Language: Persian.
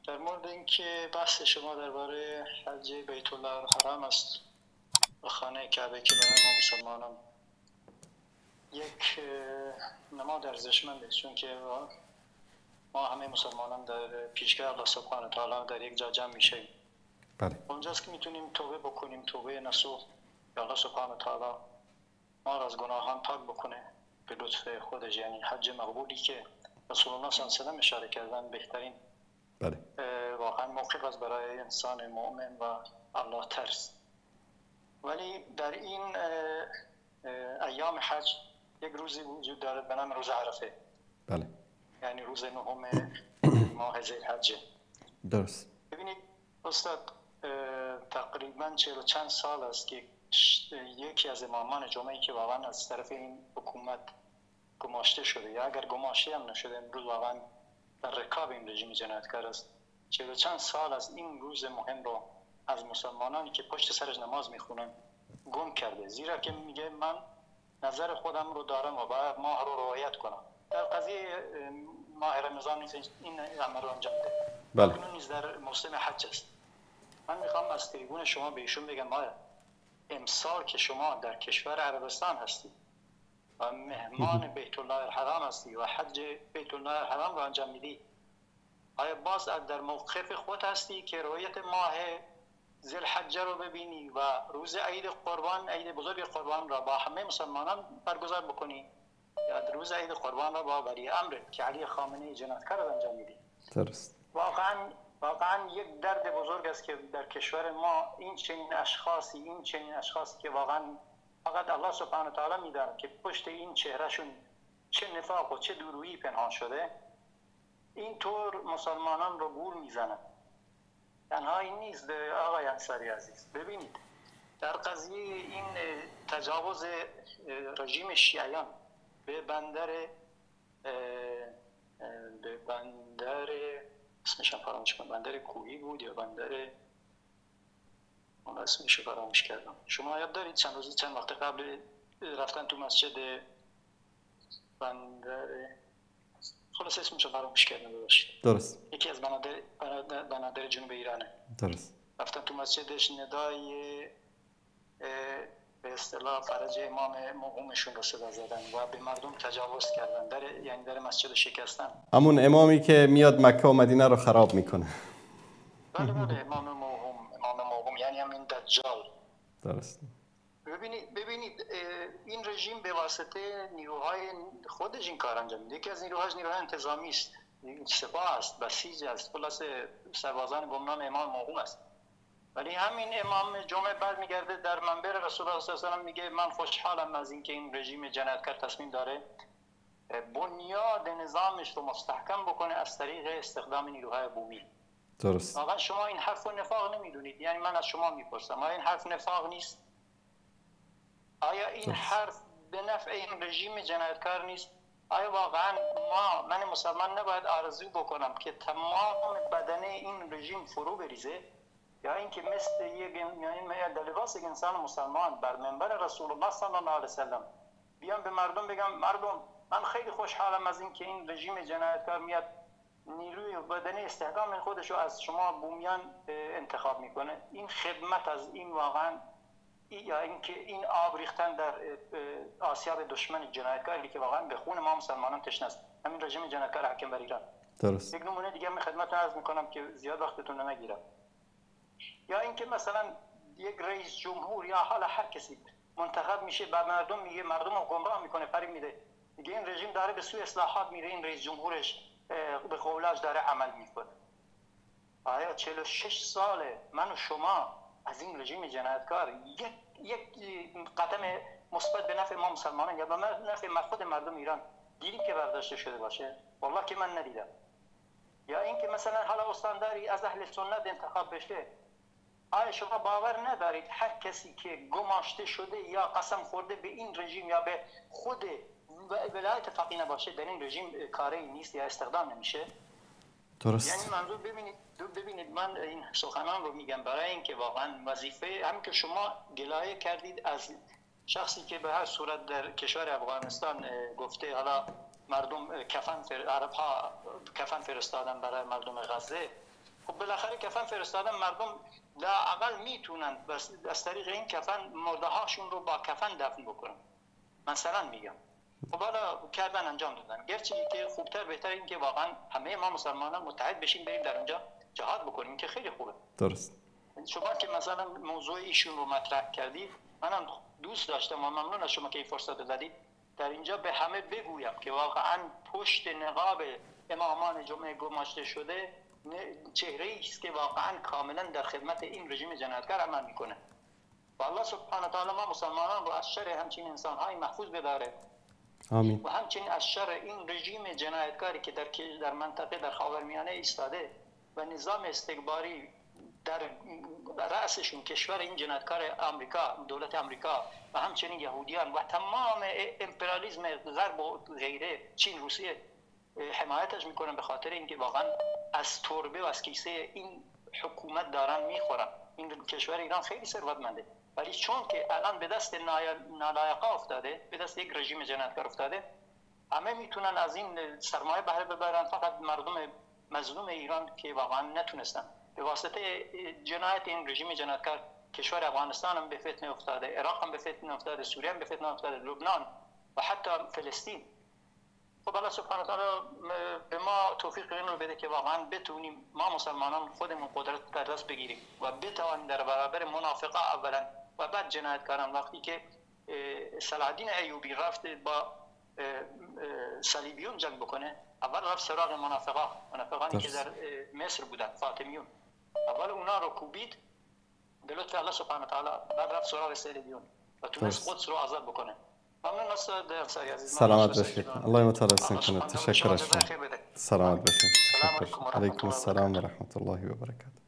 در مورد اینکه بحث شما درباره حج بیت الله الحرام است و خانه کعبه که برای ما مسلمانان یک نماد ارزشمنده، چون که ما همه مسلمانان در پیشگاه الله سبحانه و تعالی در یک جا جمع میشیم. بله. اونجاست که میتونیم توبه بکنیم، توبه نصوح، که الله سبحانه و تعالی ما را از گناهان پاک بکنه به لطف خودش. یعنی حج مقبولی که رسول الله صلی الله علیه و آله اشاره کردن بهترین بله. واقعا موقف است برای انسان مؤمن و الله ترس. ولی در این ایام حج یک روزی وجود داره به نام روز عرفه. بله. یعنی روز نهم ماه ذوالحجه. درست. ببینید استاد، تقریبا 40 و چند سال است که یکی از امامان جمعه‌ای که واقعا از طرف این حکومت گماشته شده، یا اگر گماشته هم نشده امروز واقعا در رکاب این رژیم جنایتکار است، 40 و چند سال از این روز مهم رو از مسلمانانی که پشت سرش نماز میخونن گم کرده. زیرا که میگه من نظر خودم رو دارم و باید ماه رو رعایت کنم. در قضیه ماه رمضان نیز این امر رو انجام ده. بله. اینو نیز در موسم حج است. من میخوام از تریبون شما به ایشون بگم آیا امسال که شما در کشور عربستان هستی و مهمان بیت الله الحرام هستی و حج بیت الله الحرام رو انجام میدی، آیا باز در موقف خود هستی که رؤیت ماه ذوالحجه رو ببینی و روز عید قربان، عید بزرگ قربان را با همه مسلمانان برگزار بکنی، یا روز عید قربان را با ولی امرت که علی خامنه‌ای جنایتکار رو انجام میدی؟ درست. واقعا یک درد بزرگ است که در کشور ما این چنین اشخاصی که واقعا فقط الله سبحانه و تعالی میدونه که پشت این چهرهشون چه نفاق و چه دورویی پنهان شده، این طور مسلمانان رو گول میزنن. تنها این نیست آقای انصاری عزیز، ببینید در قضیه این تجاوز رژیم شیعیان به بندر اسمش فراموش کردم، بندر کوهی بود یا بندر اون اسمش فراموش کردم. شما یاد دارید چند وقت قبل رفتن تو مسجد بندر، خلاص اسمش فراموش کردم ببخشید. درست. یکی از بنادر جنوب ایرانه. درست. رفتن تو مسجدش ندای به اصطلاح فرج امام موهومشون رو صدا زدن و به مردم تجاوز کردن، یعنی در مسجد رو شکستن. همون امامی که میاد مکه و مدینه رو خراب میکنه. بله امام موهوم یعنی همین دجال. درست. ببینید این رژیم به واسطه نیروهای خودش این کار انجام میده. یکی از نیروهاش نیروهای انتظامی است، سپاه است، بسیج است، خلاص سربازان گمنام امام موهوم است. ولی همین امام جمعه برمیگرده در منبر رسول الله صلی الله علیه و آله میگه من خوشحالم از اینکه این رژیم جنایتکار تصمیم داره بنیاد نظامش رو مستحکم بکنه از طریق استخدام نیروهای بومی. درست. واقعا شما این حرف نفاق نمیدونید؟ یعنی من از شما میپرسم آیا این حرف نفاق نیست؟ آیا این حرف به نفع این رژیم جنایتکار نیست؟ آیا واقعا من مسلمان نباید آرزو بکنم که تمام بدنه این رژیم فرو بریزه، یا اینکه مثل یعنی در لباس یک انسان مسلمان بر منبر رسول الله صلی الله علیه و سلم بیام به مردم بگم مردم من خیلی خوشحالم از اینکه این رژیم جنایتکار میاد نیروی بدنی استحکام خودش رو از شما بومیان انتخاب میکنه؟ این خدمت از این واقعا، یا اینکه این آب ریختن در آسیاب دشمن جنایتکاری که واقعا به خون ما مسلمانان تشنه است، همین رژیم جنایتکار حاکم بر ایران. درست. یک نمونه دیگه من خدمتتون عرض میکنم که زیاد وقتتون رو نگیرم. یا اینکه مثلا یک رئیس جمهور یا حالا هر کسی منتخب میشه بعد مردم میگه، مردم رو گمراه میکنه، فریب میده، میگه این رژیم داره به سوی اصلاحات میره، این رئیس جمهورش به قولاش داره عمل میکنه. آیا 46 ساله من و شما از این رژیم جنایتکار یک قدم مثبت به نفع ما مسلمانان یا به نفع خود مردم ایران دیدیم که برداشته شده باشه؟ والله که من ندیدم. یا اینکه مثلا حالا استانداری از اهل سنت انتخاب بشه، آیا شما باور ندارید هر کسی که گماشته شده یا قسم خورده به این رژیم یا به خود ولایت فقیه باشه در این رژیم کاری نیست یا استخدام نمیشه؟ درست. یعنی منظور ببینید من این سخنان رو میگم برای اینکه واقعا وظیفه هم که شما گلایه کردید از شخصی که به هر صورت در کشور افغانستان گفته حالا مردم عرب ها کفن فرستادن برای مردم غزه خب بالاخره کفن فرستادن، مردم لااقل میتونن بس از طریق این کفن مرده هاشون رو با کفن دفن بکنن، مثلا میگم. خب حالا کردن، انجام دادن. گرچه که خوبتر بهتر این که واقعا همه ما مسلمانان متحد بشیم بریم در اونجا جهاد بکنیم که خیلی خوبه. درست. شما که مثلا موضوع ایشون رو مطرح کردید، منم دوست داشتم و ممنون از شما که این فرصت رو دادید در اینجا به همه بگویم که واقعا پشت نقاب امامان جمعه گماشته شده چهره است که واقعا کاملا در خدمت این رژیم جنایتکار عمل میکنه و الله سبحانه و تعالی ما مسلمانان رو از شر همچین انسان‌های محفوظ بداره. آمین. و همچنین از شر این رژیم جنایتکاری که در منطقه در خاورمیانه ایستاده و نظام استکباری در رأسشون کشور این جنایتکار آمریکا، دولت آمریکا و همچنین یهودیان و تمام امپریالیسم غرب و غیره، چین، روسیه حمایتش میکنن به خاطر اینکه واقعا از تربه و از کیسه این حکومت دارن میخورن. این کشور ایران خیلی ثروتمنده ولی چون که الان به دست نالایقا افتاده، به دست یک رژیم جنایتکار افتاده، همه میتونن از این سرمایه بهره ببرن، فقط مردم مظلوم ایران که واقعا نتونستن به واسطه جنایت این رژیم جنایتکار کشور افغانستان هم به فتنه افتاده، عراق هم به فتنه افتاده، سوریه هم به فتنه افتاده، لبنان و حتی فلسطین. خب الله سبحانه و تعالی به ما توفیق این رو بده که واقعا بتونیم ما مسلمانان خودمون قدرت در دست بگیریم و بتوانیم در برابر منافقا اولا و بعد جنایتکاران. وقتی که صلاح الدین ایوبی رفت با صلیبیون جنگ بکنه، اول رفت سراغ منافقانی که در مصر بودن، فاطمیون، اول اونا رو کوبید به لطف الله سبحانه و تعالی، بعد رفت سراغ صلیبیون و تونست قدس رو آزاد بکنه. ممنون استاد انصاری عزیز. سلامت باشید. الله متعال کنه. تشکر از شما. سلامت باشید. السلام علیکم و علیکم السلام و رحمت الله و برکاته.